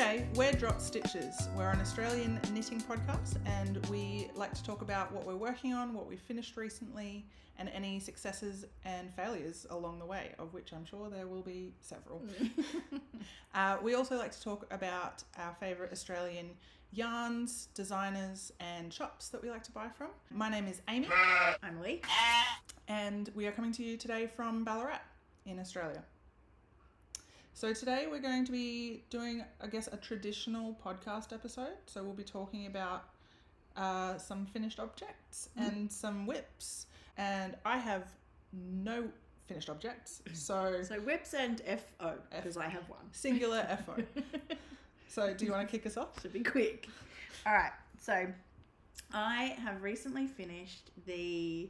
G'day, we're Drop Stitches. We're an Australian knitting podcast and we like to talk about what we're working on, what we've finished recently, and any successes and failures along the way, of which I'm sure there will be several. We also like to talk about our favourite Australian yarns, designers, and shops that we like to buy from. My name is Amy. I'm Lee. And we are coming to you today from Ballarat in Australia. So today we're going to be doing, I guess, a traditional podcast episode. So we'll be talking about some finished objects and some whips. And I have no finished objects. So whips and FO, because I have one. Singular FO. So do you want to kick us off? Should be quick. All right. So I have recently finished the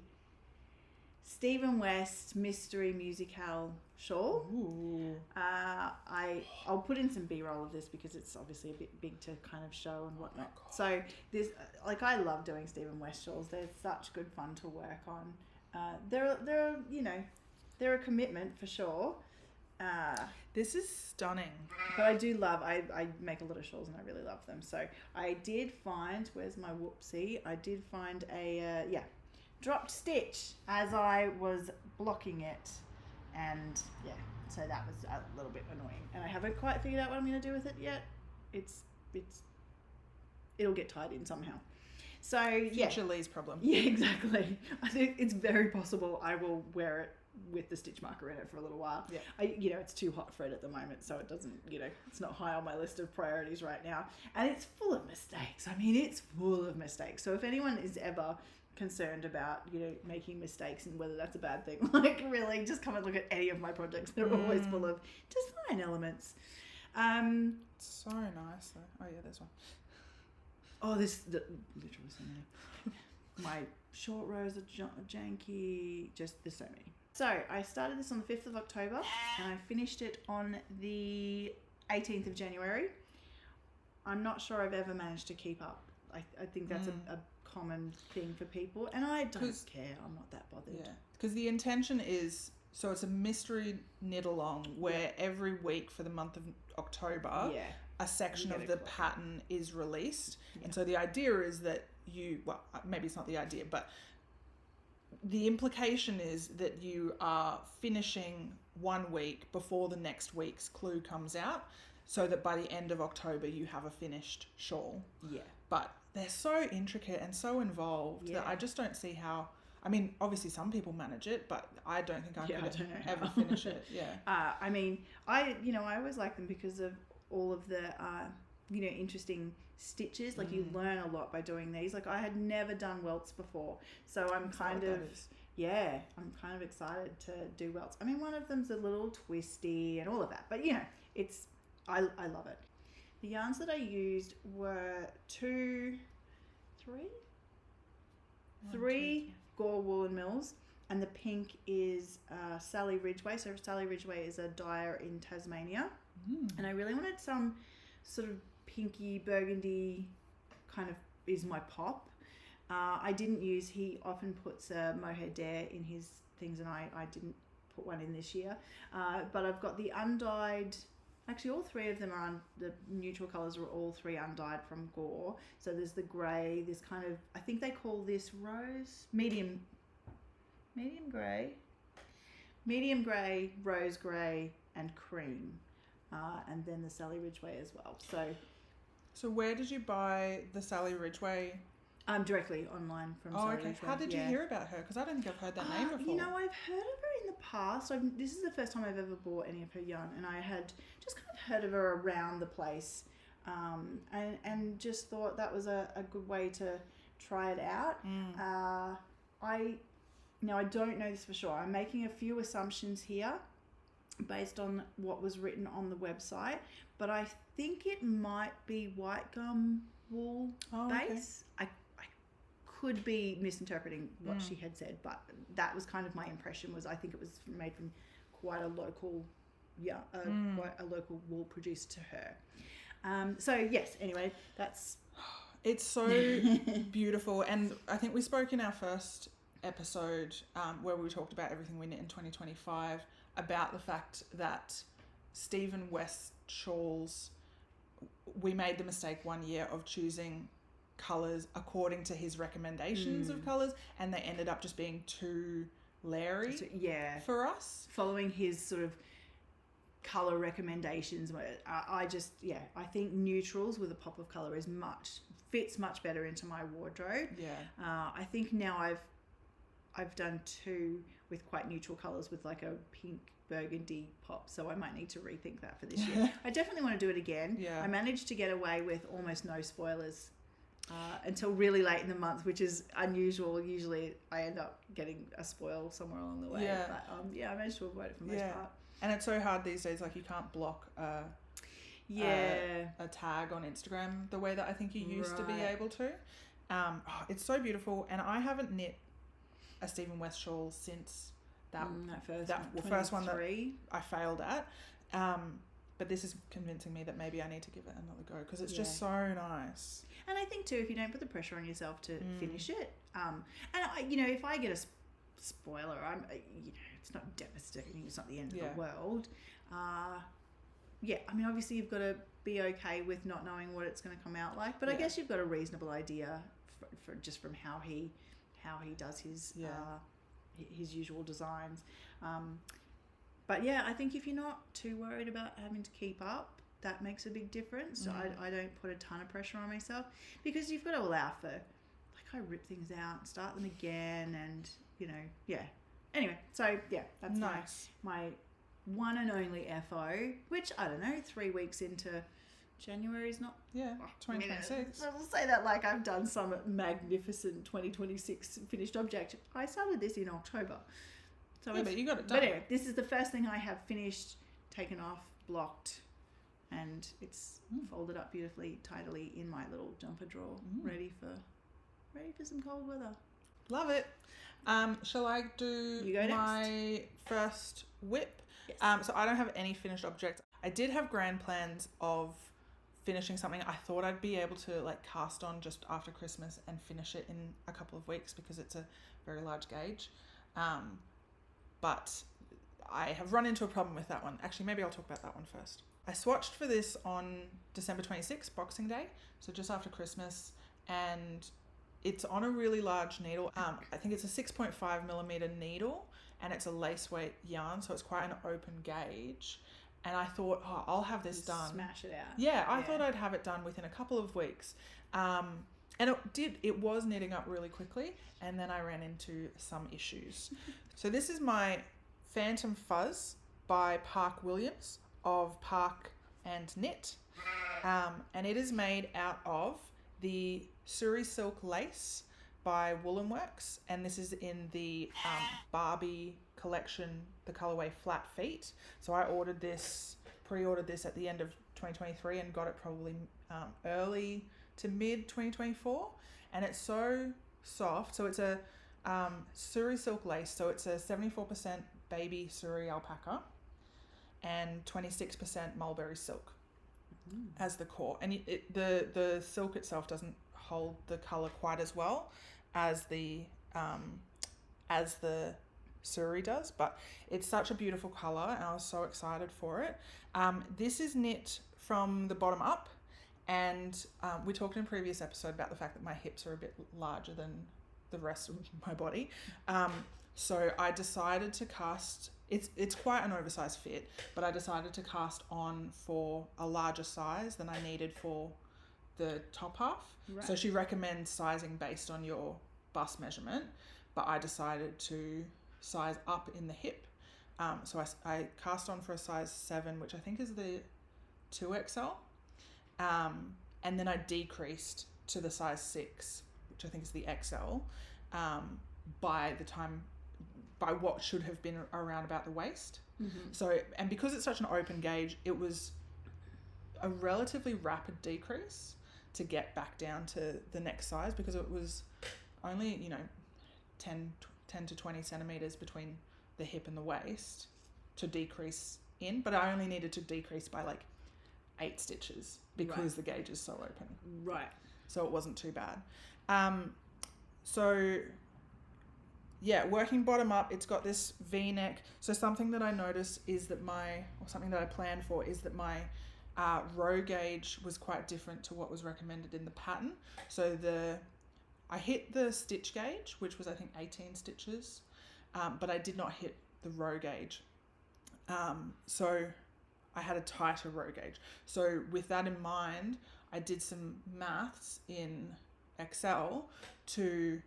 Stephen West Mystery Musicale shawl. Ooh. I'll put in some B-roll of this because it's obviously a bit big to kind of show and whatnot. Oh, so this, I love doing Stephen West shawls. They're such good fun to work on. They're a commitment for sure. This is stunning. But I do love, I make a lot of shawls and I really love them. So I did find, where's my whoopsie? I did find a, dropped stitch as I was blocking it. And yeah, so that was a little bit annoying. And I haven't quite figured out what I'm going to do with it yet. It'll get tied in somehow. So Future Lee's problem. Yeah, exactly. I think it's very possible I will wear it with the stitch marker in it for a little while. Yeah. It's too hot for it at the moment, so it doesn't, it's not high on my list of priorities right now. And it's full of mistakes. I mean, it's full of mistakes. So if anyone is ever concerned about, making mistakes and whether that's a bad thing, like really just come and look at any of my projects. They're always full of design elements. So nice though. Oh yeah, there's one. Oh, literally so many. My short rows are janky, just there's so many. So I started this on the 5th of October and I finished it on the 18th of January. I'm not sure I've ever managed to keep up. I think that's a common thing for people, and I don't care. I'm not that bothered. Yeah, because the intention is, so it's a mystery knit along where every week for the month of October, a section of the pattern is released. Yeah. And so the idea is that maybe it's not the idea, but the implication is that you are finishing 1 week before the next week's clue comes out, so that by the end of October you have a finished shawl. Yeah. But they're so intricate and so involved that I just don't see how. I mean, obviously some people manage it, but I don't think I could ever finish it. Yeah. I mean, I always like them because of all of the interesting stitches. Like you learn a lot by doing these. Like I had never done welts before, so I'm kind of excited to do welts. I mean, one of them's a little twisty and all of that, but I love it. The yarns that I used were three Gore Woolen Mills, and the pink is Sally Ridgway. So Sally Ridgway is a dyer in Tasmania, and I really wanted some sort of pinky burgundy kind of is my pop. I didn't use, he often puts a mohair dare in his things, and I didn't put one in this year, but I've got the undyed. Actually, all three of them are the neutral colours are all three undyed from Gore. So there's the grey, this kind of, I think they call this rose, medium grey, rose grey, and cream. And then the Sally Ridgway as well. So where did you buy the Sally Ridgway? Directly online from Sally Ridgway. How did you hear about her? Because I don't think I've heard that name before. I've heard of her in the past. This is the first time I've ever bought any of her yarn, and I had just kind of heard of her around the place, and just thought that was a good way to try it out. I don't know this for sure. I'm making a few assumptions here based on what was written on the website, but I think it might be white gum wool base. Okay. I could be misinterpreting what she had said, but that was kind of my impression. I think it was made from quite a local wool produced to her. So yes, anyway, it's so beautiful. And I think we spoke in our first episode where we talked about everything we knit in 2025 about the fact that Stephen West shawls we made the mistake one year of choosing colours according to his recommendations of colours, and they ended up just being too Larry for us, following his sort of color recommendations. I think neutrals with a pop of color fits much better into my wardrobe. I think now I've done 2 with quite neutral colors with like a pink burgundy pop, so I might need to rethink that for this year. I definitely want to do it again. I managed to get away with almost no spoilers until really late in the month, which is unusual. Usually I end up getting a spoil somewhere along the way. But I managed to avoid it for the most part. And it's so hard these days, like you can't block a tag on Instagram the way that I think you used to be able to. It's so beautiful, and I haven't knit a Stephen West shawl since that first one that I failed at. But this is convincing me that maybe I need to give it another go, because it's just so nice. And I think too, if you don't put the pressure on yourself to finish it, and if I get a spoiler, it's not devastating. It's not the end of the world. I mean, obviously you've got to be okay with not knowing what it's going to come out like, but I guess you've got a reasonable idea for just from how he does his usual designs. But I think if you're not too worried about having to keep up, that makes a big difference. I don't put a ton of pressure on myself, because you've got to allow for, like, I rip things out and start them again, and Anyway, so that's nice. My one and only FO, which I don't know, 3 weeks into January is not 2026. I'll say that like I've done some magnificent 2026 finished object. I started this in October. So but you got it done. But anyway, this is the first thing I have finished, taken off, blocked, and it's folded up beautifully, tidily in my little jumper drawer, ready for some cold weather. Love it. Shall I do my first whip? Yes. So I don't have any finished objects. I did have grand plans of finishing something. I thought I'd be able to like cast on just after Christmas and finish it in a couple of weeks, because it's a very large gauge. But I have run into a problem with that one. Actually, maybe I'll talk about that one first. I swatched for this on December 26th, Boxing Day, so just after Christmas, and it's on a really large needle. I think it's a 6.5 millimeter needle, and it's a lace weight yarn, so it's quite an open gauge. And I thought, I'll have this done. Smash it out. Yeah, I thought I'd have it done within a couple of weeks. And it was knitting up really quickly, and then I ran into some issues. So this is my Phantom Fuzz by Park Williams of Park and Knit. And it is made out of the Suri Silk Lace by Woolen Works, and this is in the Barbie collection, the colorway Flat Feet. So I pre-ordered this at the end of 2023 and got it probably early to mid 2024, and it's so soft. So it's a Suri Silk Lace, so it's a 74% baby Suri alpaca and 26% mulberry silk as the core, and the silk itself doesn't hold the color quite as well as the Suri does, but it's such a beautiful color, and I was so excited for it. This is knit from the bottom up, and we talked in a previous episode about the fact that my hips are a bit larger than the rest of my body. So I decided to cast, it's quite an oversized fit, but I decided to cast on for a larger size than I needed for the top half. Right. So she recommends sizing based on your bust measurement, but I decided to size up in the hip. So I cast on for a size 7, which I think is the 2XL. And then I decreased to the size 6, which I think is the XL, by what should have been around about the waist. Mm-hmm. So, and because it's such an open gauge, it was a relatively rapid decrease to get back down to the next size, because it was only, 10 to 20 centimeters between the hip and the waist to decrease in, but I only needed to decrease by like 8 stitches because the gauge is so open. Right. So it wasn't too bad. So yeah, working bottom up, it's got this V-neck. So something that I noticed is that something that I planned for is that my Row gauge was quite different to what was recommended in the pattern. So I hit the stitch gauge, which was I think 18 stitches, but I did not hit the row gauge. So I had a tighter row gauge. So with that in mind, I did some maths in Excel to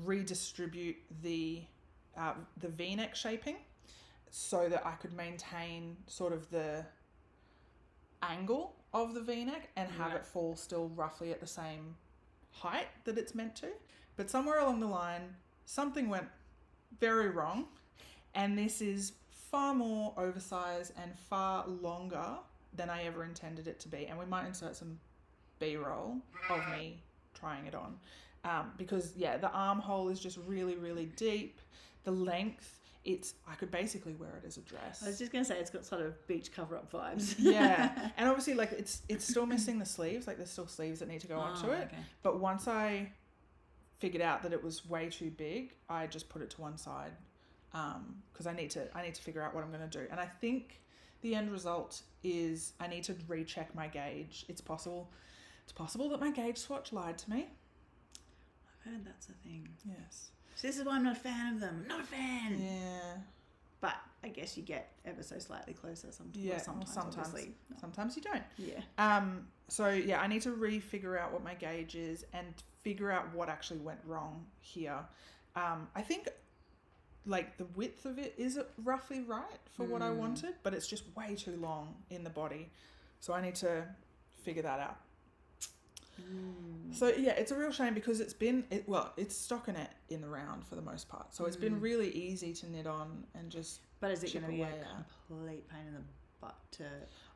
redistribute the V-neck shaping so that I could maintain sort of the angle of the V-neck and have it fall still roughly at the same height that it's meant to. But somewhere along the line, something went very wrong, and this is far more oversized and far longer than I ever intended it to be. And we might insert some B-roll of me trying it on, because the armhole is just really, really deep. The length, I could basically wear it as a dress. I was just going to say, it's got sort of beach cover-up vibes. Yeah. And obviously, like, it's still missing the sleeves. Like, there's still sleeves that need to go onto it. Okay. But once I figured out that it was way too big, I just put it to one side, because I need to figure out what I'm going to do. And I think the end result is I need to recheck my gauge. It's possible that my gauge swatch lied to me. I've heard that's a thing. Yes. So this is why I'm not a fan of them. Not a fan. Yeah. But I guess you get ever so slightly closer sometimes. Yeah, sometimes you don't. Yeah. So yeah, I need to refigure out what my gauge is and figure out what actually went wrong here. I think like the width of it is roughly right for what I wanted, but it's just way too long in the body. So I need to figure that out. So yeah, it's a real shame because it's stockinette in the round for the most part. So it's been really easy to knit on and just. But is it going to be a complete pain in the butt to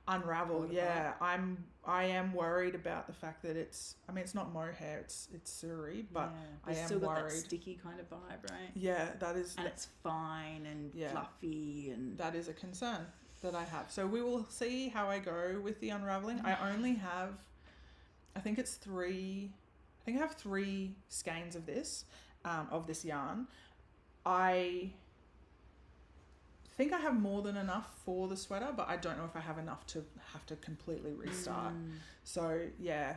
unravel? Yeah, I am worried about the fact that it's not mohair, it's suri, but I am still got worried. That sticky kind of vibe, right? Yeah, that is. And it's fine and fluffy, and that is a concern that I have. So we will see how I go with the unraveling. I only have. I think I have 3 skeins of this yarn. I think I have more than enough for the sweater, but I don't know if I have enough to have to completely restart. So yeah,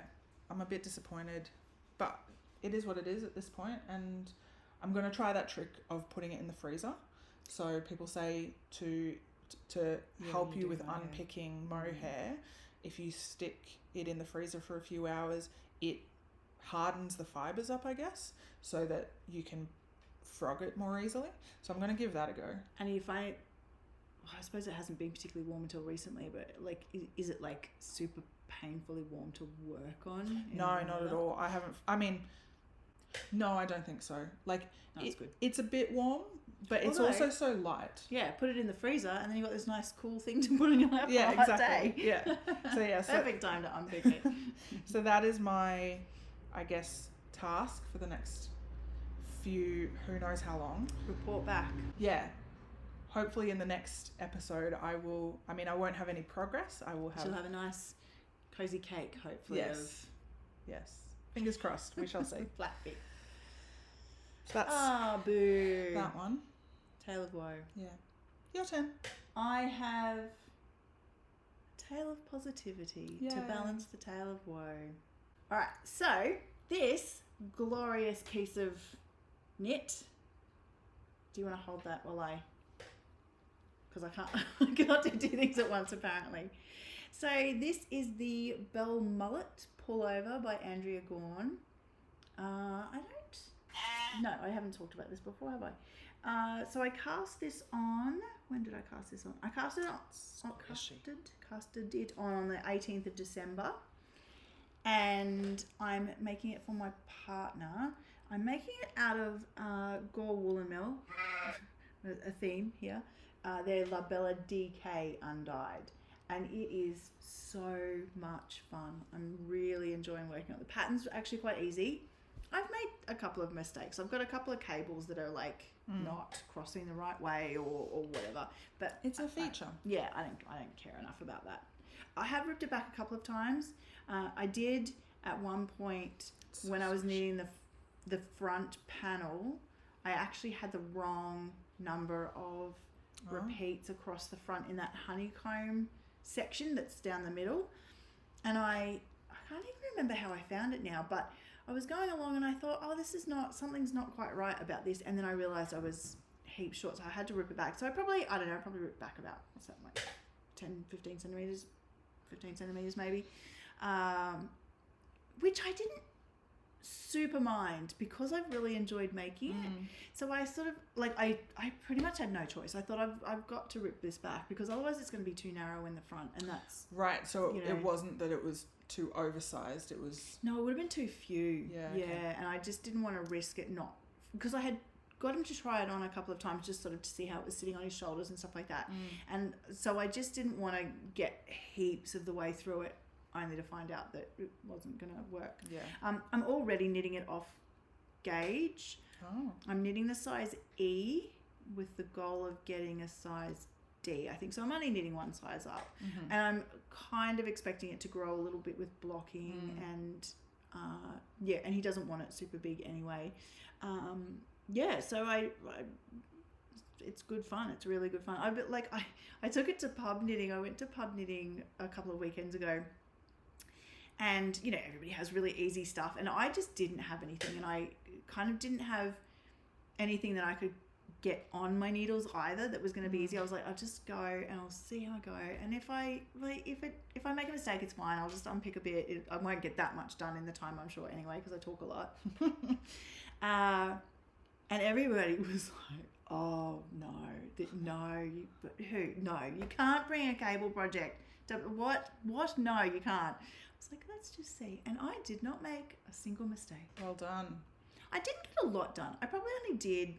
I'm a bit disappointed, but it is what it is at this point, and I'm going to try that trick of putting it in the freezer. So people say to help you with unpicking mohair, if you stick it in the freezer for a few hours, it hardens the fibers up, I guess, so that you can frog it more easily. So I'm going to give that a go. And you find it, I suppose it hasn't been particularly warm until recently, but like, is it like super painfully warm to work on? No, not at all. No, I don't think so. Like, that's good. It's a bit warm, but it's also so light. Yeah, put it in the freezer, and then you got this nice cool thing to put on your lap. Yeah, exactly. Day. Yeah. So yeah, perfect time to unpick it. So that is my, I guess, task for the next few, who knows how long. Report back. Yeah. Hopefully in the next episode I won't have any progress. She'll have a nice cozy cake, hopefully. Yes. Fingers crossed. We shall see. Flat feet. So that's boo. That one. Tale of Woe. Yeah. Your turn. I have Tale of Positivity to balance the Tale of Woe. Alright, so this glorious piece of knit. Do you want to hold that while because I can't do 2 things at once apparently. So this is the Belle Mullet pullover by Andrea Gaughan. I haven't talked about this before, have I? So I cast this on. When did I cast this on? I casted it on the 18th of December, and I'm making it for my partner. I'm making it out of Gore Woolen Mill, a theme here. They're La Bella DK undyed, and it is so much fun. I'm really enjoying working on it. The pattern's actually quite easy. I've made a couple of mistakes. I've got a couple of cables that are like not crossing the right way or whatever, but it's a feature. I don't care enough about that. I have ripped it back a couple of times. I did at one point when I was knitting the front panel. I actually had the wrong number of repeats across the front in that honeycomb section that's down the middle. And I can't even remember how I found it now, but I was going along and I thought, something's not quite right about this. And then I realised I was heaps short, so I had to rip it back. So I probably ripped back about, what's that, like 10, 15 centimetres maybe. Which I didn't super mind because I've really enjoyed making it. So I sort of, like, I pretty much had no choice. I thought I've got to rip this back because otherwise it's going to be too narrow in the front, and that's... Right, so it wasn't that it was too oversized, it was... No, it would have been too few. Yeah, okay. And I just didn't want to risk it not... Because I had got him to try it on a couple of times just sort of to see how it was sitting on his shoulders and stuff like that. And so I just didn't want to get heaps of the way through it only to find out that it wasn't going to work. Yeah. I'm already knitting it off gauge. Oh. I'm knitting the size E with the goal of getting a size D, I think. So I'm only knitting one size up. And I'm kind of expecting it to grow a little bit with blocking and and he doesn't want it super big anyway. So I it's good fun. It's really good fun. I took it to pub knitting. I went to pub knitting a couple of weekends ago. And, everybody has really easy stuff. And I just didn't have anything. And I kind of didn't have anything that I could get on my needles either that was going to be easy. I was like, I'll just go and I'll see how I go. And if I make a mistake, it's fine. I'll just unpick a bit. I won't get that much done in the time, I'm sure, anyway, because I talk a lot. And everybody was like, oh, no, you can't bring a cable project. What? No, you can't. I was like, let's just see. And I did not make a single mistake. Well done. I didn't get a lot done. I probably only did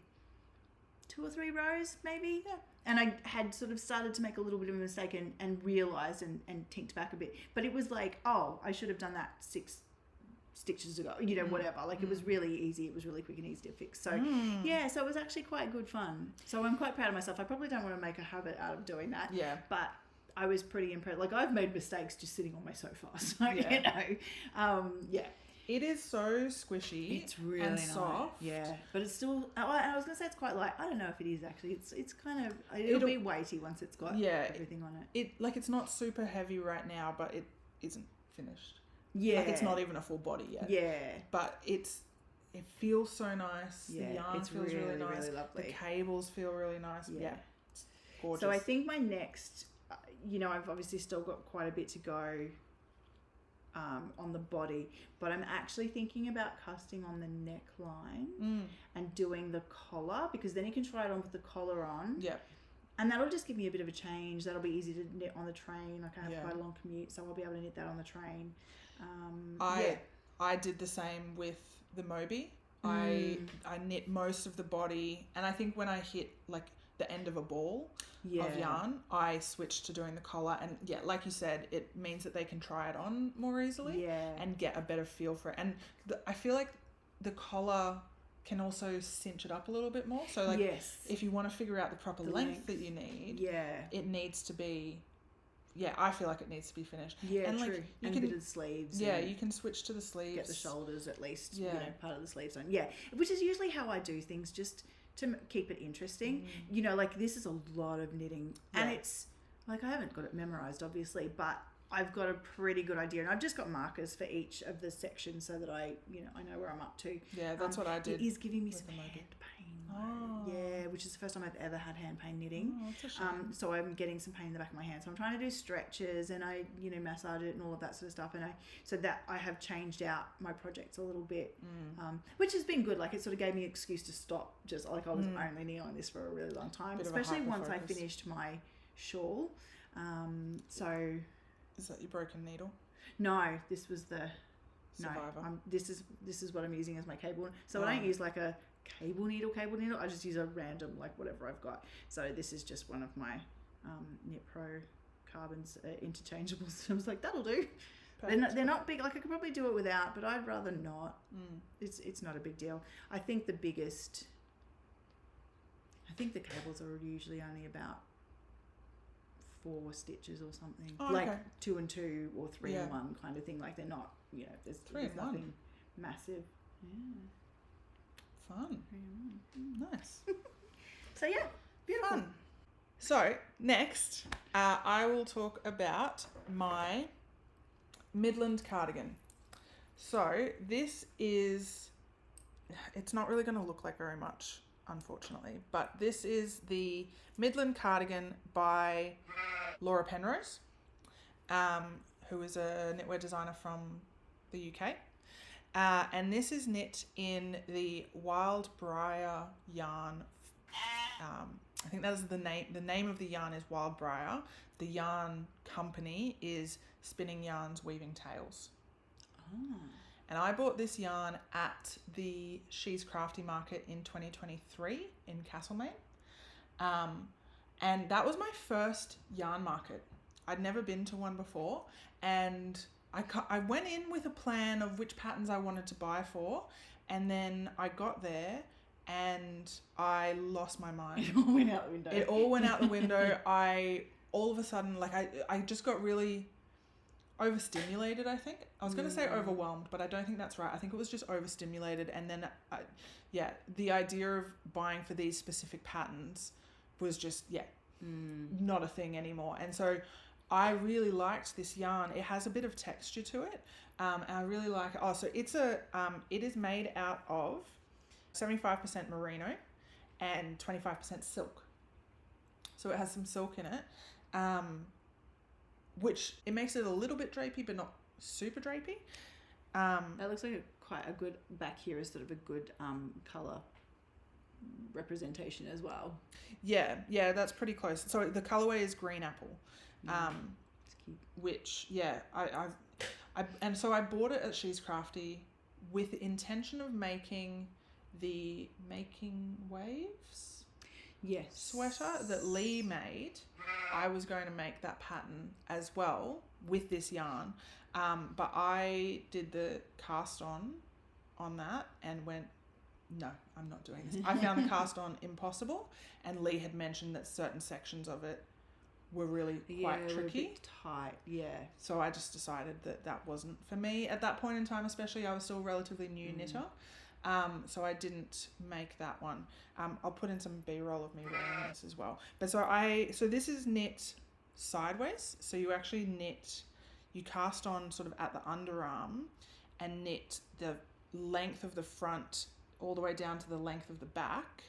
2 or 3 rows, maybe. Yeah. And I had sort of started to make a little bit of a mistake and realised and tinked back a bit. But it was like, I should have done that 6 stitches ago, whatever. Like, it was really easy. It was really quick and easy to fix. So, so it was actually quite good fun. So I'm quite proud of myself. I probably don't want to make a habit out of doing that. Yeah. But I was pretty impressed. Like, I've made mistakes just sitting on my sofa. So, It is so squishy. It's really and nice. soft. Yeah, but it's still... I was going to say it's quite light. I don't know if it is, actually. It's kind of... It'll be weighty once it's got everything on it. It's not super heavy right now, but it isn't finished. Yeah. Like, it's not even a full body yet. Yeah. But it feels so nice. Yeah, the yarn feels really nice. Really lovely. The cables feel really nice. Yeah. It's gorgeous. So I think my next... I've obviously still got quite a bit to go on the body, but I'm actually thinking about casting on the neckline and doing the collar, because then you can try it on with the collar on. Yeah. And that'll just give me a bit of a change. That'll be easy to knit on the train. Like, I have quite a long commute, so I'll be able to knit that on the train. I did the same with the Moby. I knit most of the body, and I think when I hit like the end of a ball of yarn, I switched to doing the collar, and like you said, it means that they can try it on more easily and get a better feel for it. And I feel like the collar can also cinch it up a little bit more. So like, if you want to figure out the proper length that you need, it needs to be, I feel like it needs to be finished. Yeah, and true. Like, and a bit of the sleeves. Yeah, you can switch to the sleeves. Get the shoulders at least, part of the sleeves on. Yeah, which is usually how I do things, just to keep it interesting. Like, this is a lot of knitting. And it's, like, I haven't got it memorised, obviously, but I've got a pretty good idea. And I've just got markers for each of the sections so that I know where I'm up to. Yeah, that's what I did. It is giving me some hand pain. Yeah, which is the first time I've ever had hand pain knitting. That's a shame. So I'm getting some pain in the back of my hand. So I'm trying to do stretches and I, massage it and all of that sort of stuff. And I have changed out my projects a little bit, which has been good. Like, it sort of gave me an excuse to stop. Just like, I was only knitting on this for a really long time, especially once I finished my shawl. So is that your broken needle? No, this was the Survivor. No. This is what I'm using as my cable. So I don't use like a cable needle. I just use a random, like, whatever I've got. So this is just one of my Knit Pro carbons, interchangeables. I was like, that'll do. They're not big. Like, I could probably do it without, but I'd rather not. It's not a big deal. I think the cables are usually only about 4 stitches or something. Like 2 and 2 or 3 and 1 kind of thing. Like, they're not, there's nothing massive. Yeah. Fun. Nice. So beautiful. Fun. So next I will talk about my Midland cardigan. So this is, it's not really going to look like very much, unfortunately, but this is the Midland cardigan by Laura Penrose, who is a knitwear designer from the UK. And this is knit in the Wild Briar yarn. I think that is the name. The name of the yarn is Wild Briar. The yarn company is Spinning Yarns Weaving Tales. Oh. And I bought this yarn at the She's Crafty market in 2023 in Castlemaine. And that was my first yarn market. I'd never been to one before, and I went in with a plan of which patterns I wanted to buy for, and then I got there and I lost my mind. It all went out the window. It all went out the window. All of a sudden, like I just got really overstimulated, I think. I was going to say overwhelmed, but I don't think that's right. I think it was just overstimulated. And then, the idea of buying for these specific patterns was just, not a thing anymore. And so I really liked this yarn. It has a bit of texture to it. And I really like it. Oh, so it is made out of 75% merino and 25% silk. So it has some silk in it, which it makes it a little bit drapey, but not super drapey. That looks like quite a good, back here is sort of a good colour representation as well. Yeah, that's pretty close. So the colourway is green apple, which I bought it at She's Crafty with the intention of making the Making Waves sweater that Lee made. I was going to make that pattern as well with this yarn, but I did the cast on that and went, no, I'm not doing this. I found the cast on impossible, and Lee had mentioned that certain sections of it were really quite tricky. A bit tight, So I just decided that wasn't for me at that point in time, especially. I was still a relatively new knitter. So I didn't make that one. I'll put in some B-roll of me wearing this as well. But so this is knit sideways. So you actually you cast on sort of at the underarm and knit the length of the front all the way down to the length of the back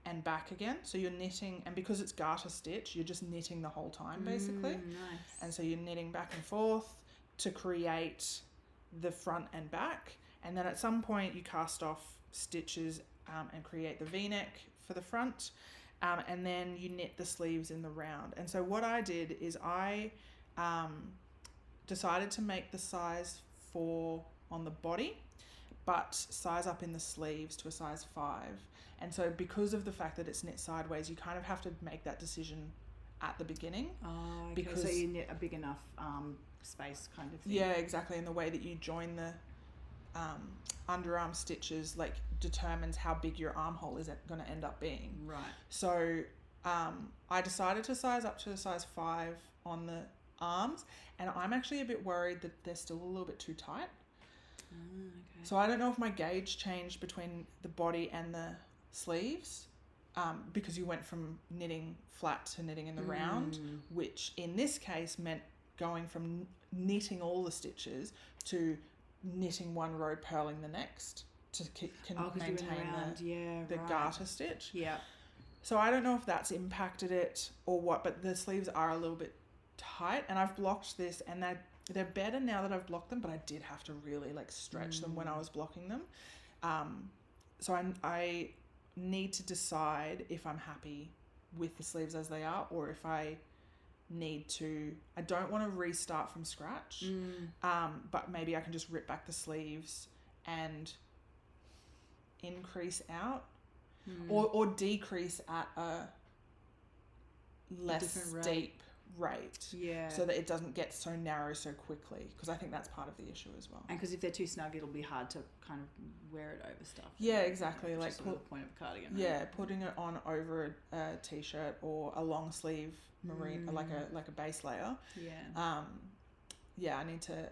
and back again. So you're knitting, and because it's garter stitch, you're just knitting the whole time basically. Nice. And so you're knitting back and forth to create the front and back. And then at some point you cast off stitches and create the V-neck for the front. And then you knit the sleeves in the round. And so what I did is I decided to make the size 4 on the body, but size up in the sleeves to a size 5. And so because of the fact that it's knit sideways, you kind of have to make that decision at the beginning. Oh, okay. Because so you knit a big enough space kind of thing. Yeah, exactly. And the way that you join the underarm stitches determines how big your armhole is going to end up being. Right. So I decided to size up to a size 5 on the arms, and I'm actually a bit worried that they're still a little bit too tight. Okay. So I don't know if my gauge changed between the body and the sleeves, because you went from knitting flat to knitting in the round, which in this case meant going from knitting all the stitches to knitting one row, purling the next to maintain the garter stitch. Yeah. So I don't know if that's impacted it or what, but the sleeves are a little bit tight, and I've blocked this, and they're better now that I've blocked them, but I did have to really stretch them when I was blocking them. So I need to decide if I'm happy with the sleeves as they are, or if I don't want to restart from scratch, but maybe I can just rip back the sleeves and increase out or decrease at a less steep rate, so that it doesn't get so narrow so quickly, because I think that's part of the issue as well. And because if they're too snug, it'll be hard to kind of wear it over stuff. Yeah, exactly. Which is sort of the point of a cardigan. Yeah, right? Putting it on over a t-shirt or a long sleeve merino, like a base layer. Yeah. I need to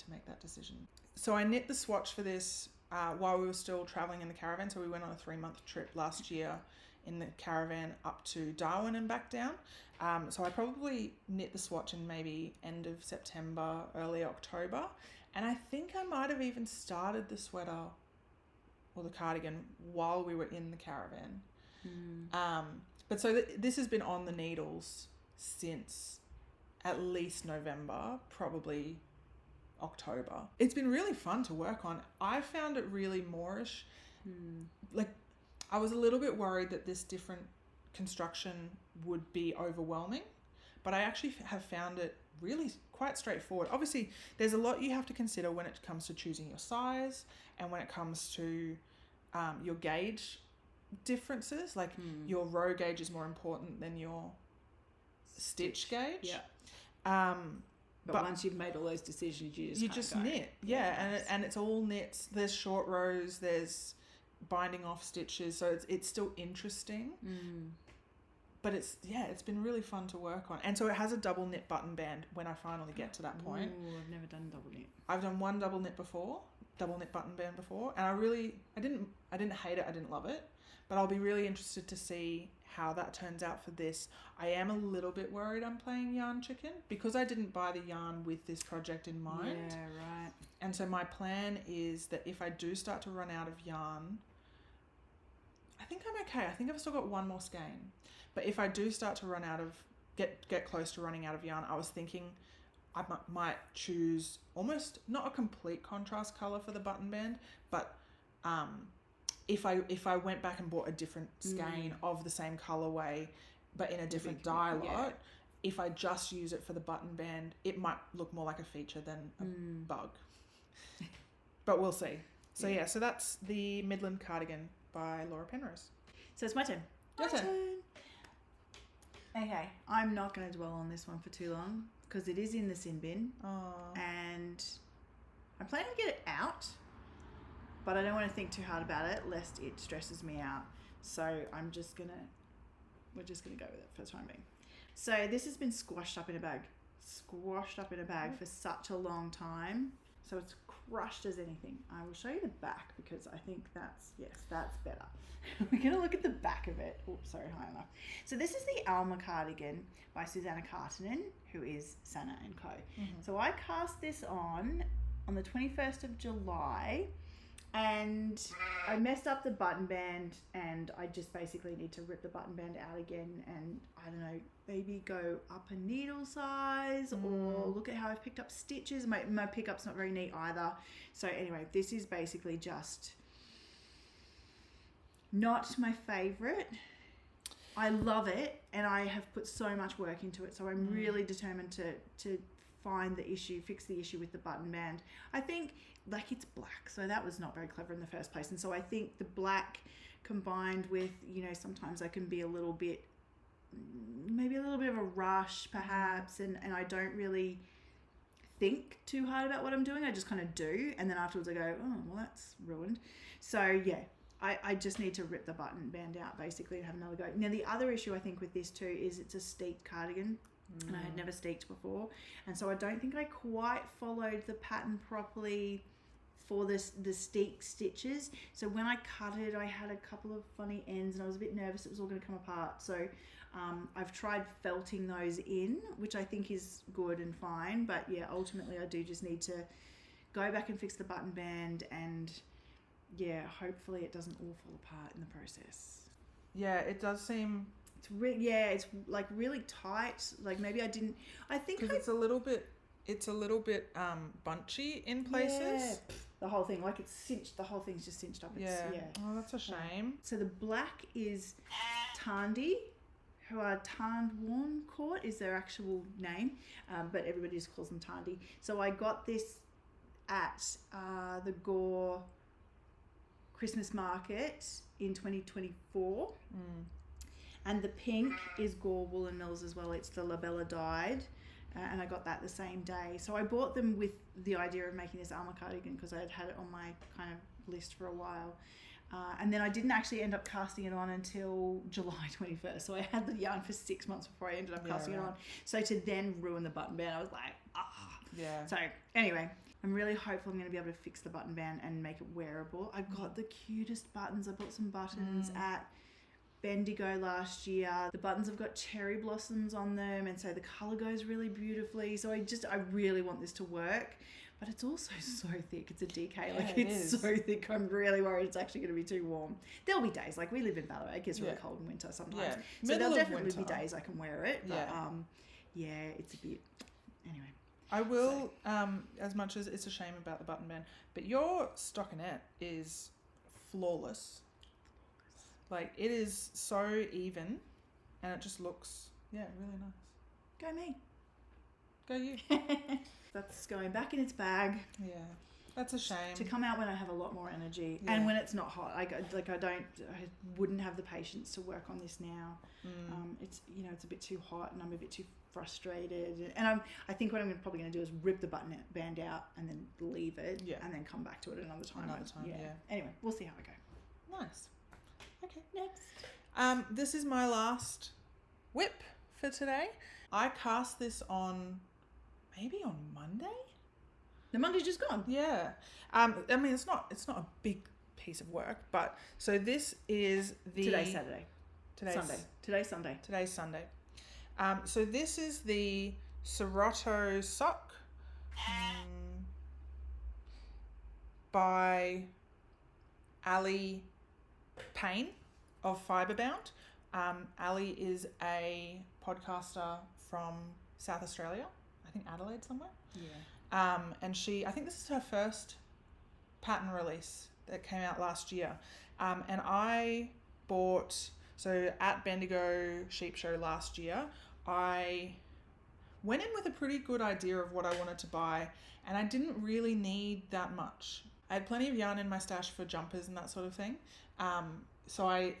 make that decision. So I knit the swatch for this while we were still traveling in the caravan. So we went on a 3-month trip last year in the caravan up to Darwin and back down. So I probably knit the swatch in maybe end of September, early October. And I think I might have even started the sweater or the cardigan while we were in the caravan. But so this has been on the needles since at least November, probably October. It's been really fun to work on. I found it really Moorish. Like, I was a little bit worried that this different construction would be overwhelming, but I actually have found it really quite straightforward. Obviously, there's a lot you have to consider when it comes to choosing your size and when it comes to your gauge differences. Like, your row gauge is more important than your stitch gauge. Yeah. But once you've made all those decisions, you just knit. Yeah, and it's all knits. There's short rows, there's binding off stitches, so it's still interesting. But it's been really fun to work on. And so it has a double knit button band when I finally get to that point. I've never done double knit. I've done one double knit button band before, and I didn't hate it, I didn't love it, but I'll be really interested to see how that turns out for this. I am a little bit worried I'm playing yarn chicken because I didn't buy the yarn with this project in mind. Yeah, right. And so my plan is that if I do start to run out of yarn, I think I'm okay. I think I've still got one more skein. But if I do start to run out of, get close to running out of yarn, I was thinking I might choose almost not a complete contrast color for the button band, but if I went back and bought a different skein of the same colorway, but in a different dye lot, if I just use it for the button band, it might look more like a feature than a bug. But we'll see. So so that's the Midland Cardigan by Laura Penrose. So it's my turn. Your turn. Okay, I'm not going to dwell on this one for too long because it is in the sin bin. And I'm planning to get it out, but I don't want to think too hard about it lest it stresses me out. So we're just going to go with it for the time being. So this has been squashed up in a bag for such a long time. So it's crushed as anything. I will show you the back because I think that's better. We're going to look at the back of it. Oops, sorry, high enough. So this is the Alma cardigan by Susanna Kartinen, who is Sana & Co. So I cast this on the 21st of July, and I messed up the button band, and I just basically need to rip the button band out again and, I don't know, maybe go up a needle size or look at how I've picked up stitches. My pickup's not very neat either. So anyway, this is basically just not my favorite. I love it, and I have put so much work into it, so I'm really determined to fix the issue with the button band. I think, like, it's black, so that was not very clever in the first place, and so I think the black combined with, sometimes I can be maybe a little bit of a rush perhaps, and I don't really think too hard about what I'm doing. I just kind of do, and then afterwards I go, oh, well, that's ruined. So yeah, I just need to rip the button band out basically and have another go. Now the other issue I think with this too is it's a steeked cardigan, and I had never steeked before, and so I don't think I quite followed the pattern properly for the steek stitches. So when I cut it, I had a couple of funny ends and I was a bit nervous it was all going to come apart. So I've tried felting those in, which I think is good and fine, but yeah, ultimately I do just need to go back and fix the button band, and yeah, hopefully it doesn't all fall apart in the process. Yeah, it does seem... It's like really tight. Like maybe I think because it's a little bit bunchy in places. Yeah, the whole thing, like it's cinched. The whole thing's just cinched up. Oh, that's a shame. So the black is Tandi, who are Tandworn Court is their actual name, but everybody just calls them Tandi. So I got this at the Gore Christmas market in 2024. And the pink is Gore Woolen Mills as well. It's the Labella dyed, and I got that the same day. So I bought them with the idea of making this Alma cardigan because I had it on my kind of list for a while. And then I didn't actually end up casting it on until July 21st. So I had the yarn for 6 months before I ended up casting it on. So to then ruin the button band, I was like, Yeah. So anyway, I'm really hopeful I'm going to be able to fix the button band and make it wearable. I got the cutest buttons. I bought some buttons at Bendigo last year. The buttons have got cherry blossoms on them, and so the colour goes really beautifully. So I really want this to work. But it's also so thick. It's a DK. Like, it's so thick. I'm really worried it's actually going to be too warm. There'll be days. Like, we live in Ballarat. It gets really cold in winter sometimes. Yeah. So there'll definitely be days I can wear it. But, it's a bit... Anyway. I will, as much as it's a shame about the button band, but your stockinette is flawless. Like, it is so even, and it just looks, really nice. Go me. Go you. That's going back in its bag. Yeah, that's a shame. To come out when I have a lot more energy and when it's not hot. I wouldn't have the patience to work on this now. It's a bit too hot and I'm a bit too frustrated. And I think what I'm probably going to do is rip the button band out and then leave it and then come back to it another time. Yeah. Anyway, we'll see how I go. Nice. Okay. Next. This is my last whip for today. I cast this on maybe on Monday. The Monday's just gone. Yeah. I mean, it's not a big piece of work, but so this is Today's Saturday. Today's Sunday. So this is the Serato sock by Ali Payne of Fiberbound. Ali is a podcaster from South Australia. I think Adelaide somewhere. Yeah. And I think this is her first pattern release that came out last year. And I bought, so at Bendigo Sheep Show last year, I went in with a pretty good idea of what I wanted to buy, and I didn't really need that much. I had plenty of yarn in my stash for jumpers and that sort of thing. So I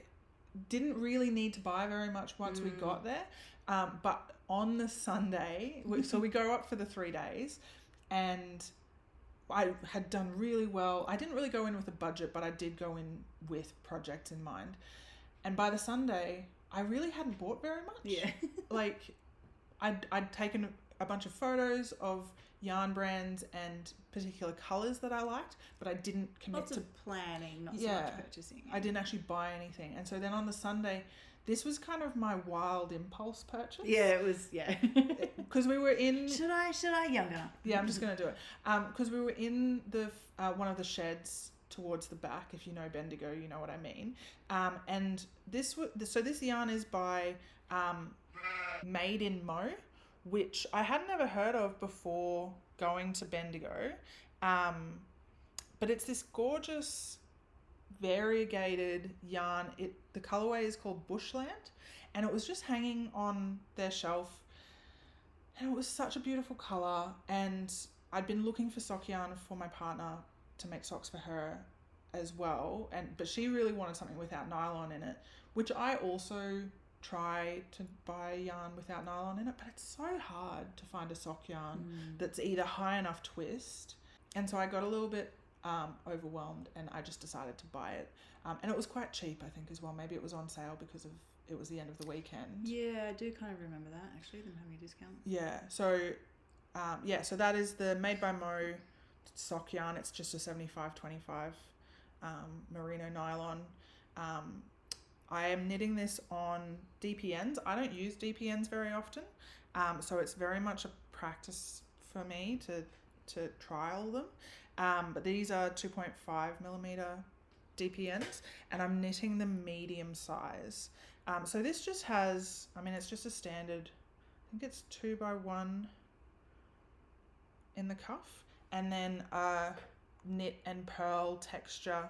didn't really need to buy very much once we got there. But on the Sunday, so we go up for the 3 days, and I had done really well. I didn't really go in with a budget, but I did go in with projects in mind. And by the Sunday, I really hadn't bought very much. Yeah. Like, I'd taken a bunch of photos of yarn brands and particular colours that I liked, but I didn't commit Lots of planning, not so Yeah. much purchasing. I didn't actually buy anything. And so then on the Sunday, this was kind of my wild impulse purchase. Yeah, it was, Because we were in... Should I? Younger. Yeah, I'm just going to do it. Because we were in the one of the sheds towards the back. If you know Bendigo, you know what I mean. And this yarn is by Made in Mo, which I had never heard of before going to Bendigo. But it's this gorgeous variegated yarn. The colorway is called Bushland, and it was just hanging on their shelf, and it was such a beautiful color. And I'd been looking for sock yarn for my partner to make socks for her as well, but she really wanted something without nylon in it, which I also try to buy yarn without nylon in it, but it's so hard to find a sock yarn that's either high enough twist. And so I got a little bit overwhelmed, and I just decided to buy it. And it was quite cheap, I think, as well. Maybe it was on sale because it was the end of the weekend. Yeah, I do kind of remember that, actually, them having a discount. Yeah, so that is the Made by Mo sock yarn. It's just a 75/25 merino nylon. I am knitting this on DPNs. I don't use DPNs very often, so it's very much a practice for me to trial them. But these are 2.5 millimeter DPNs, and I'm knitting the medium size. So this just has, it's just a standard, I think it's 2x1 in the cuff, and then a knit and purl texture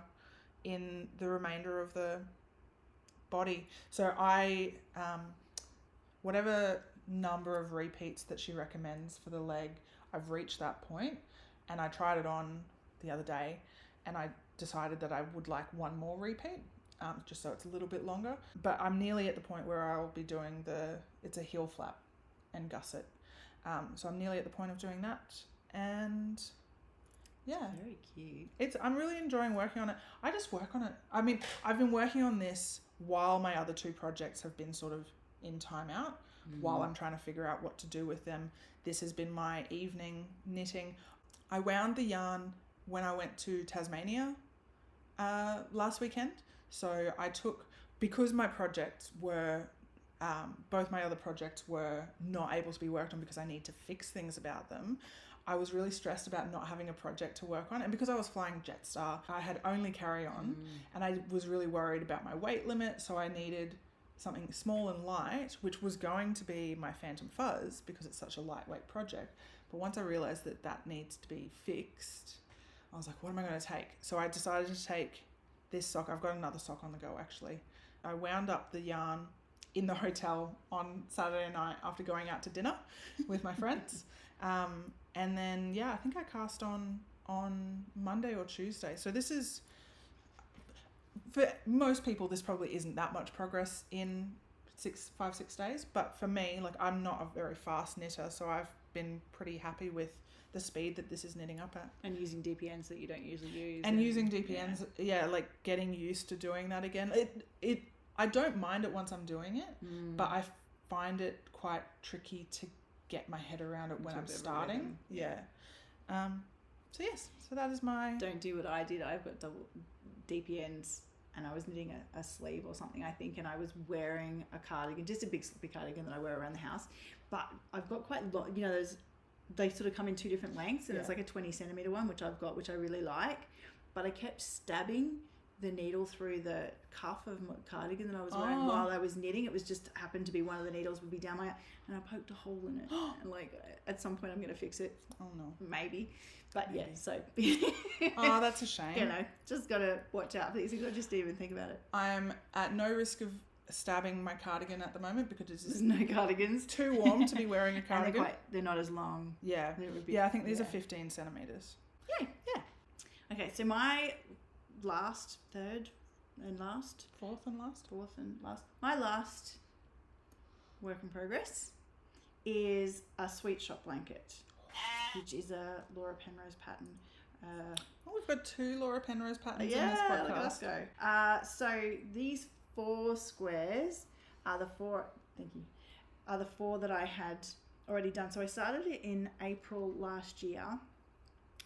in the remainder of the body. So I, whatever number of repeats that she recommends for the leg, I've reached that point, and I tried it on the other day, and I decided that I would like one more repeat, just so it's a little bit longer. But I'm nearly at the point where I'll be doing it's a heel flap and gusset. So I'm nearly at the point of doing that, and yeah. Very cute. I'm really enjoying working on it. I just work on it. I've been working on this while my other two projects have been sort of in timeout, while I'm trying to figure out what to do with them. This has been my evening knitting. I wound the yarn when I went to Tasmania last weekend. So I took because my projects were, both my other projects were not able to be worked on because I need to fix things about them, I was really stressed about not having a project to work on. And because I was flying Jetstar, I had only carry-on, and I was really worried about my weight limit, so I needed something small and light, which was going to be my Phantom Fuzz because it's such a lightweight project. But once I realised that that needs to be fixed, I was like, what am I going to take? So I decided to take this sock. I've got another sock on the go, actually. I wound up the yarn in the hotel on Saturday night after going out to dinner with my friends. And then, I think I cast on Monday or Tuesday. So this is, for most people, this probably isn't that much progress in 5-6 days. But for me, like, I'm not a very fast knitter, so I've been pretty happy with the speed that this is knitting up at. And using DPNs that you don't usually use. And using DPNs, like getting used to doing that again. I don't mind it once I'm doing it, but I find it quite tricky to get my head around it when I'm starting. So that is my... Don't do what I did. I've got double DPNs and I was knitting a sleeve or something, I think, and I was wearing a cardigan, just a big slippy cardigan that I wear around the house. But I've got quite a lot, they sort of come in two different lengths, and it's like a 20 centimetre one, which I've got, which I really like. But I kept stabbing the needle through the cuff of my cardigan that I was wearing while I was knitting. It was just happened to be one of the needles would be down my, and I poked a hole in it. And like at some point I'm going to fix it. Oh no. Maybe. But Maybe. so. Oh, that's a shame. Just got to watch out for these things. I just didn't even think about it. I'm at no risk of stabbing my cardigan at the moment because it's just there's no cardigans. Too warm to be wearing a cardigan. And they're not as long. Yeah. I think these are 15 centimetres. Yeah. Okay, so my fourth and last. My last work in progress is a sweet shop blanket, which is a Laura Penrose pattern. We've got 2 Laura Penrose patterns in this podcast. Look at us go. So these 4 squares are the 4. Thank you. Are the 4 that I had already done. So I started it in April last year,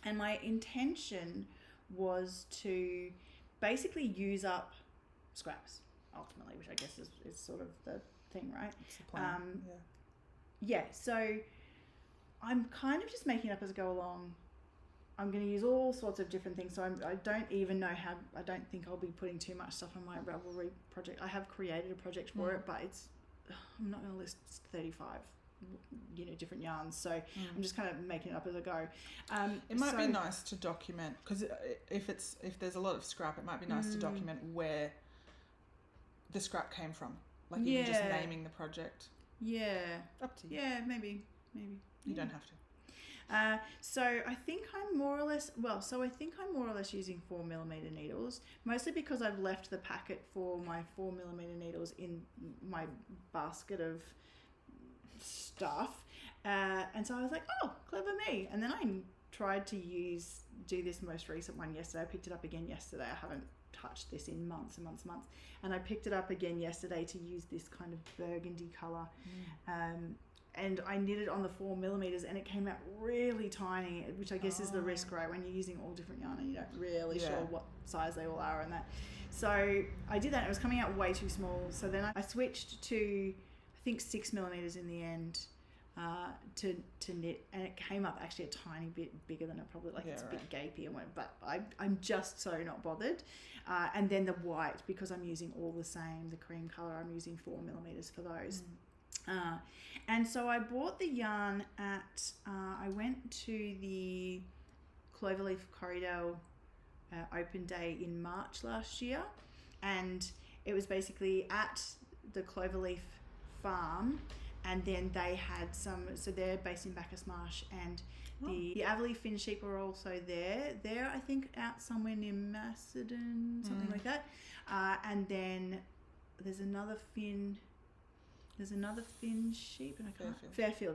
and my intention was to basically use up scraps ultimately, which I guess is sort of the thing, right? It's the plan. So I'm kind of just making it up as I go along. I'm going to use all sorts of different things, so I don't even know how. I don't think I'll be putting too much stuff on my Ravelry project. I have created a project for it, but I'm not going to list 35 different yarns, so I'm just kind of making it up as I go. It might be nice to document, because if there's a lot of scrap, it might be nice to document where the scrap came from, like even just naming the project. Up to you. Maybe you don't have to. So I think I'm more or less using 4mm needles, mostly because I've left the packet for my 4mm needles in my basket of stuff, and so I was like, oh, clever me. And then I tried to do this most recent one yesterday. I picked it up again yesterday. I haven't touched this in months and months, and I picked it up again yesterday to use this kind of burgundy color. And I knitted on the 4mm, and it came out really tiny, which I guess is the risk, right? When you're using all different yarn and you don't really sure what size they all are and that. So I did that. It was coming out way too small. So then I switched to, I think, 6mm in the end to knit, and it came up actually a tiny bit bigger than it probably, it's a bit gapey and went, but I'm just so not bothered. And then the white, because I'm using all the same, the cream color, I'm using 4mm for those. And so I bought the yarn at, I went to the Cloverleaf Corriedale open day in March last year, and it was basically at the Cloverleaf farm, and then they had so they're based in Bacchus Marsh, and the Averley Fin Sheep are also there. They're, I think, out somewhere near Macedon, something like that. And then there's another Fin sheep, and I can't...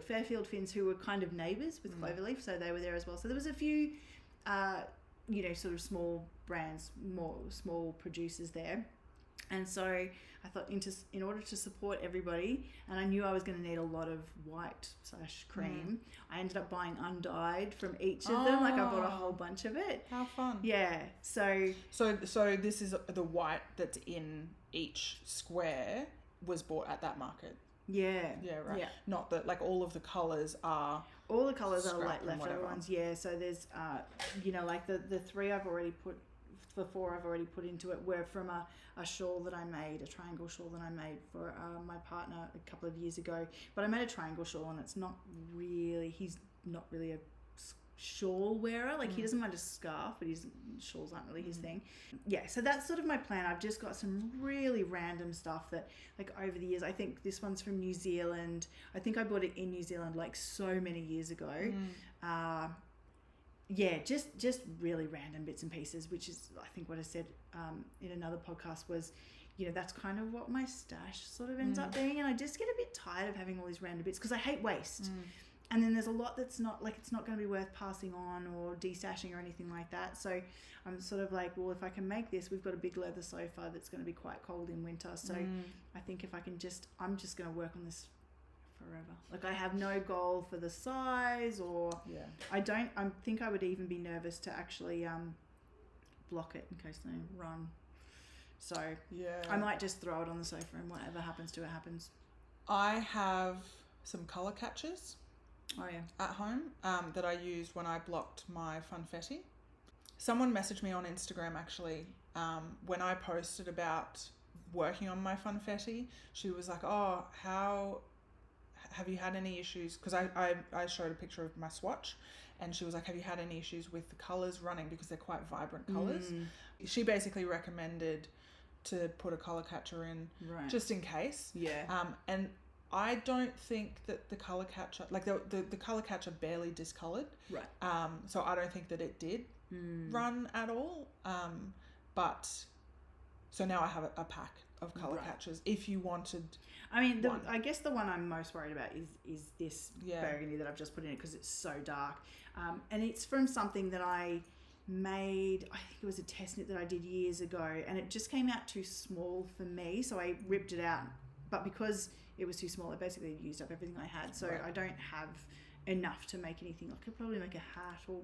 Fairfield Fins, who were kind of neighbours with Cloverleaf, so they were there as well. So there was a few, sort of small brands, more small producers there. And so I thought in order to support everybody, and I knew I was going to need a lot of white/cream, I ended up buying undyed from each of them. Like I bought a whole bunch of it. How fun. Yeah. So this is the white that's in each square was bought at that market. Yeah. Yeah, right. Yeah. Not that like all of the colours are... All the colours are like and leftover ones. Yeah. So there's, like the 3 I've already put... The 4 I've already put into it were from a shawl that I made, a triangle shawl that I made for my partner a couple of years ago. But I made a triangle shawl, and he's not really a shawl wearer. Like he doesn't mind a scarf, but his shawls aren't really his thing. Yeah, so that's sort of my plan. I've just got some really random stuff that, like, over the years, I think this one's from New Zealand. I think I bought it in New Zealand like so many years ago. Yeah, just really random bits and pieces, which is, I think, what I said in another podcast was, that's kind of what my stash sort of ends up being. And I just get a bit tired of having all these random bits because I hate waste. And then there's a lot that's not, like, it's not going to be worth passing on or destashing or anything like that. So I'm sort of like, well, if I can make this, we've got a big leather sofa that's going to be quite cold in winter. So I think if I can I'm just going to work on this forever. Like, I have no goal for the size, or I think I would even be nervous to actually block it in case they run. So I might just throw it on the sofa and whatever happens to it happens. I have some colour catchers at home that I used when I blocked my funfetti. Someone messaged me on Instagram actually when I posted about working on my funfetti. She was like, oh, how have you had any issues? Because I showed a picture of my swatch, and she was like, have you had any issues with the colours running, because they're quite vibrant colours? She basically recommended to put a colour catcher in just in case. And I don't think that the colour catcher, like the colour catcher barely discoloured. So I don't think that it did run at all. But so now I have a pack of colour catchers if you wanted. I mean, I guess the one I'm most worried about is this burgundy that I've just put in it, because it's so dark. And it's from something that I made, I think it was a test knit that I did years ago, and it just came out too small for me, so I ripped it out. But because it was too small, I basically used up everything I had, so I don't have enough to make anything. I could probably make a hat or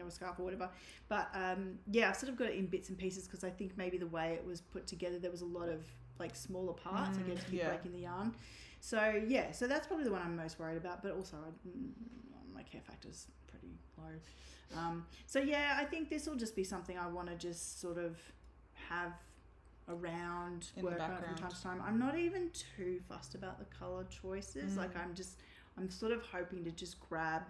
a scarf or whatever. But I've sort of got it in bits and pieces, because I think maybe the way it was put together, there was a lot of like smaller parts. I get to keep breaking the yarn. So so that's probably the one I'm most worried about. But also my care factor's pretty low. I think this will just be something I want to just sort of have around, work on from time to time. I'm not even too fussed about the colour choices. Like I'm sort of hoping to just grab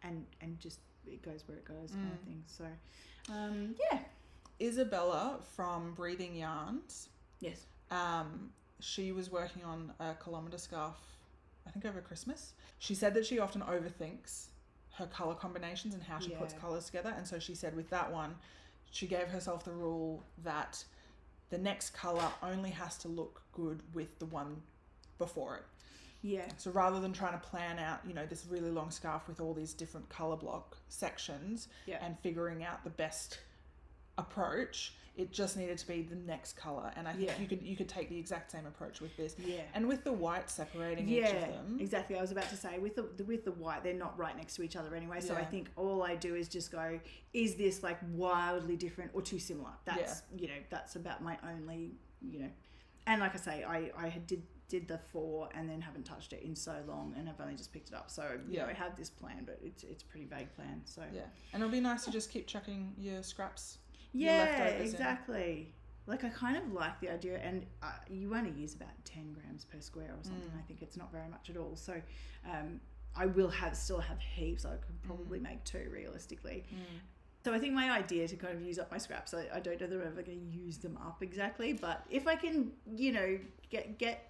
and just it goes where it goes kind of thing. So Isabella from Breathing Yarns. Yes. She was working on a kilometre scarf, I think over Christmas. She said that she often overthinks her colour combinations and how she puts colours together. And so she said with that one, she gave herself the rule that the next colour only has to look good with the one before it. Yeah. So rather than trying to plan out, this really long scarf with all these different colour block sections and figuring out the best approach, it just needed to be the next colour. And I think you could take the exact same approach with this. Yeah. And with the white separating each of them. Exactly. I was about to say with the white, they're not right next to each other anyway. So I think all I do is just go, is this like wildly different or too similar? That's that's about my only, and like I say, I did the 4 and then haven't touched it in so long, and I've only just picked it up. So I have this plan, but it's a pretty vague plan. So and it'll be nice to just keep chucking your scraps. Yeah, exactly. Like I kind of like the idea, and you only use about 10 grams per square or something. I think it's not very much at all. So I will still have heaps. I could probably make 2 realistically. So I think my idea to kind of use up my scraps, I don't know that I'm ever going to use them up exactly, but if I can, get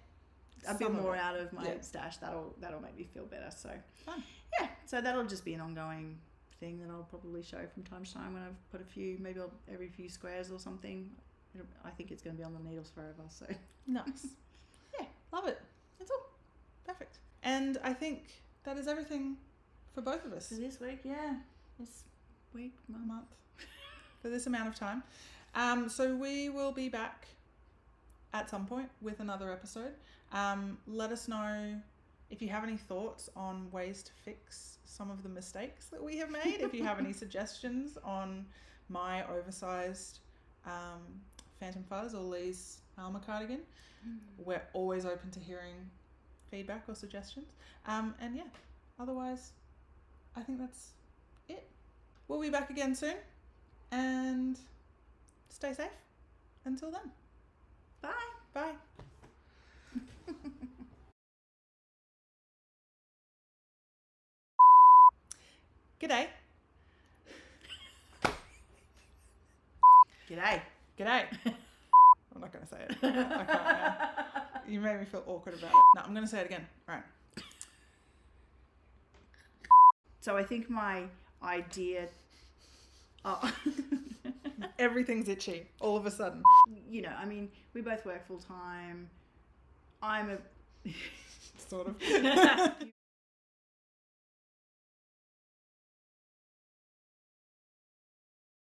a bit more out of my stash, that'll make me feel better. So fun. So that'll just be an ongoing thing that I'll probably show from time to time when I've put maybe every few squares or something. I think it's going to be on the needles forever. So nice. Love it. That's all. Perfect. And I think that is everything for both of us for this week. This week, month, for this amount of time. So we will be back at some point with another episode. Let us know if you have any thoughts on ways to fix some of the mistakes that we have made. If you have any suggestions on my oversized Phantom Fuzz or Lee's Alma cardigan, we're always open to hearing feedback or suggestions. And yeah, otherwise, I think that's it. We'll be back again soon, and stay safe until then. Bye. Bye. G'day. G'day. G'day. I'm not going to say it. I can't now. You made me feel awkward about it. No, I'm going to say it again. All right. So I think my idea... Oh. Everything's itchy all of a sudden. You know, I mean, we both work full time. I'm a... Sort of.